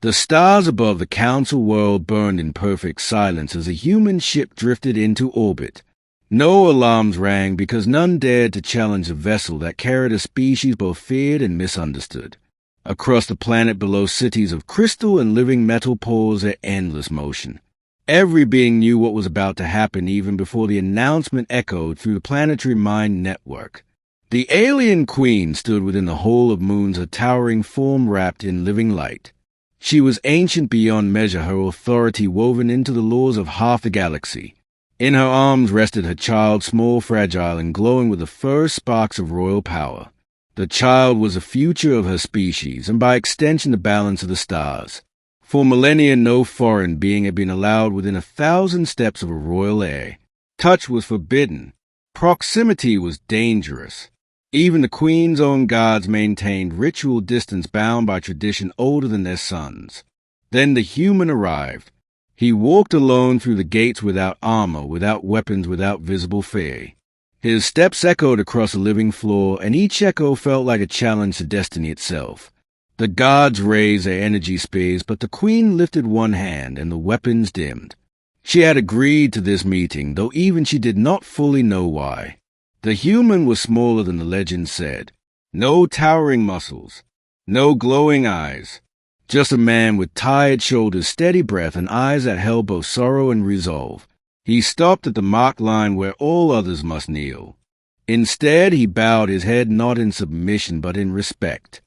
The stars above the council world burned in perfect silence as a human ship drifted into orbit. No alarms rang because none dared to challenge a vessel that carried a species both feared and misunderstood. Across the planet below, cities of crystal and living metal paused their endless motion. Every being knew what was about to happen even before the announcement echoed through the planetary mind network. The alien queen stood within the whole of moons, a towering form wrapped in living light. She was ancient beyond measure, her authority woven into the laws of half the galaxy. In her arms rested her child, small, fragile, and glowing with the first sparks of royal power. The child was the future of her species, and by extension the balance of the stars. For millennia no foreign being had been allowed within 1,000 steps of a royal heir. Touch was forbidden. Proximity was dangerous. Even the queen's own guards maintained ritual distance, bound by tradition older than their sons. Then the human arrived. He walked alone through the gates, without armor, without weapons, without visible fear. His steps echoed across the living floor, and each echo felt like a challenge to destiny itself. The guards raised their energy spears, but the queen lifted one hand, and the weapons dimmed. She had agreed to this meeting, though even she did not fully know why. The human was smaller than the legend said. No towering muscles, no glowing eyes. Just a man with tired shoulders, steady breath, and eyes that held both sorrow and resolve. He stopped at the marked line where all others must kneel. Instead, he bowed his head not in submission but in respect.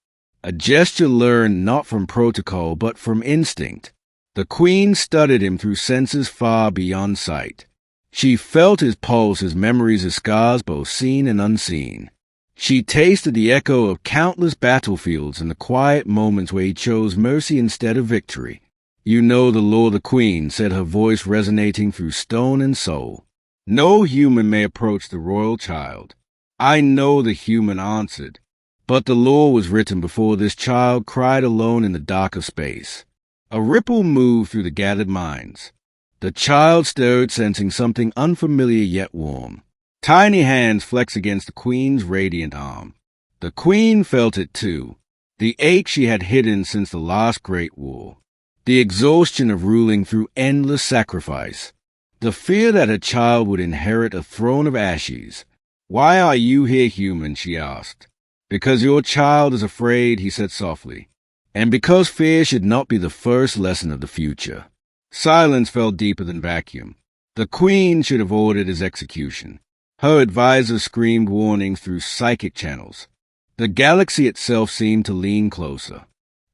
A gesture learned not from protocol but from instinct. The queen studied him through senses far beyond sight. She felt his pulse, his memories, his scars, both seen and unseen. She tasted the echo of countless battlefields and the quiet moments where he chose mercy instead of victory. "You know the law of the queen," said her voice resonating through stone and soul. "No human may approach the royal child." "I know," the human answered. But the law was written before this child cried alone in the dark of space. A ripple moved through the gathered minds. The child stirred, sensing something unfamiliar yet warm. Tiny hands flexed against the queen's radiant arm. The queen felt it too, the ache she had hidden since the last great war, the exhaustion of ruling through endless sacrifice, the fear that her child would inherit a throne of ashes. "Why are you here, human?" she asked. "Because your child is afraid," he said softly, "and because fear should not be the first lesson of the future." Silence fell deeper than vacuum. The queen should have ordered his execution. Her advisor screamed warnings through psychic channels. The galaxy itself seemed to lean closer.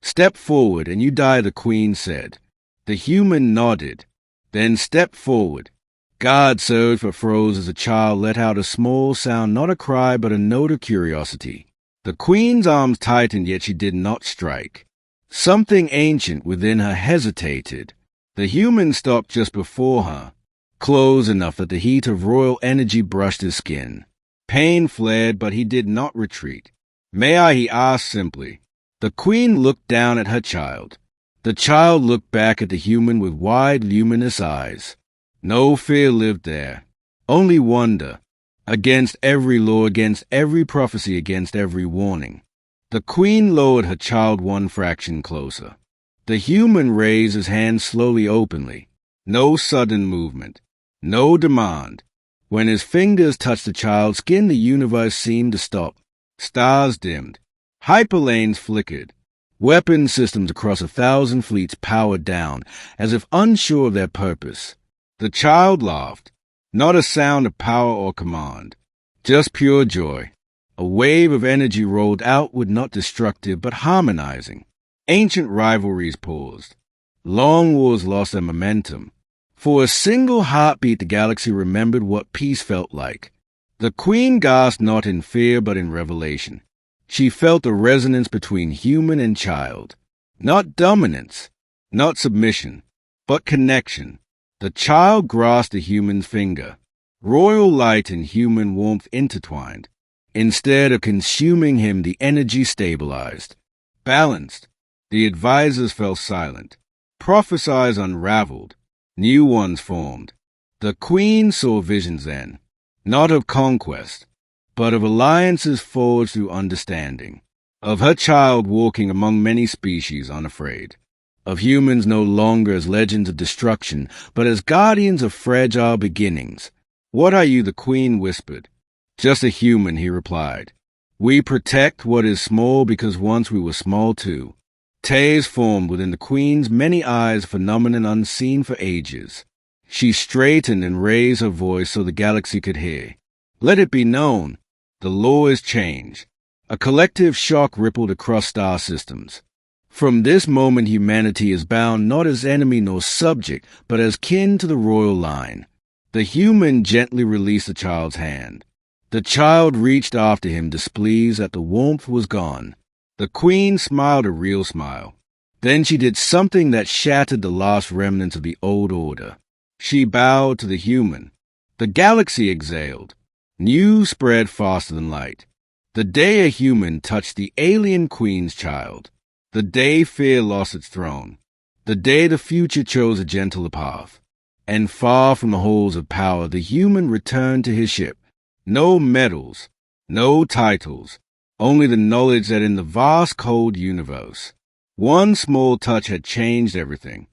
"Step forward, and you die," the queen said. The human nodded, then stepped forward. Guard surged but froze as the child let out a small sound, not a cry but a note of curiosity. The queen's arms tightened, yet she did not strike. Something ancient within her hesitated. The human stopped just before her, close enough that the heat of royal energy brushed his skin. Pain flared, but he did not retreat. "May I?" he asked simply. The queen looked down at her child. The child looked back at the human with wide, luminous eyes. No fear lived there, only wonder, against every law, against every prophecy, against every warning. The queen lowered her child one fraction closer. The human raised his hand slowly, openly. No sudden movement, no demand. When his fingers touched the child's skin, the universe seemed to stop. Stars dimmed. Hyperlanes flickered. Weapon systems across 1,000 fleets powered down, as if unsure of their purpose. The child laughed. Not a sound of power or command, just pure joy. A wave of energy rolled outward, not destructive, but harmonizing. Ancient rivalries paused. Long wars lost their momentum. For a single heartbeat, the galaxy remembered what peace felt like. The queen gasped, not in fear, but in revelation. She felt the resonance between human and child. Not dominance, not submission, but connection. The child grasped the human's finger. Royal light and human warmth intertwined. Instead of consuming him, the energy stabilized. Balanced. The advisors fell silent. Prophecies unraveled. New ones formed. The queen saw visions then, not of conquest, but of alliances forged through understanding, of her child walking among many species unafraid. of humans no longer as legends of destruction, but as guardians of fragile beginnings. "What are you?" the queen whispered. "Just a human," he replied. "We protect what is small because once we were small too." Tears formed within the queen's many eyes, a phenomenon unseen for ages. She straightened and raised her voice so the galaxy could hear. "Let it be known, the law is changed." A collective shock rippled across star systems. From this moment, humanity is bound not as enemy nor subject, but as kin to the royal line. The human gently released the child's hand. The child reached after him, displeased that the warmth was gone. The queen smiled a real smile. Then she did something that shattered the last remnants of the old order. She bowed to the human. The galaxy exhaled. News spread faster than light. The day a human touched the alien queen's child. The day fear lost its throne. The day the future chose a gentler path. And far from the halls of power, the human returned to his ship. No medals, no titles, only the knowledge that in the vast cold universe, one small touch had changed everything.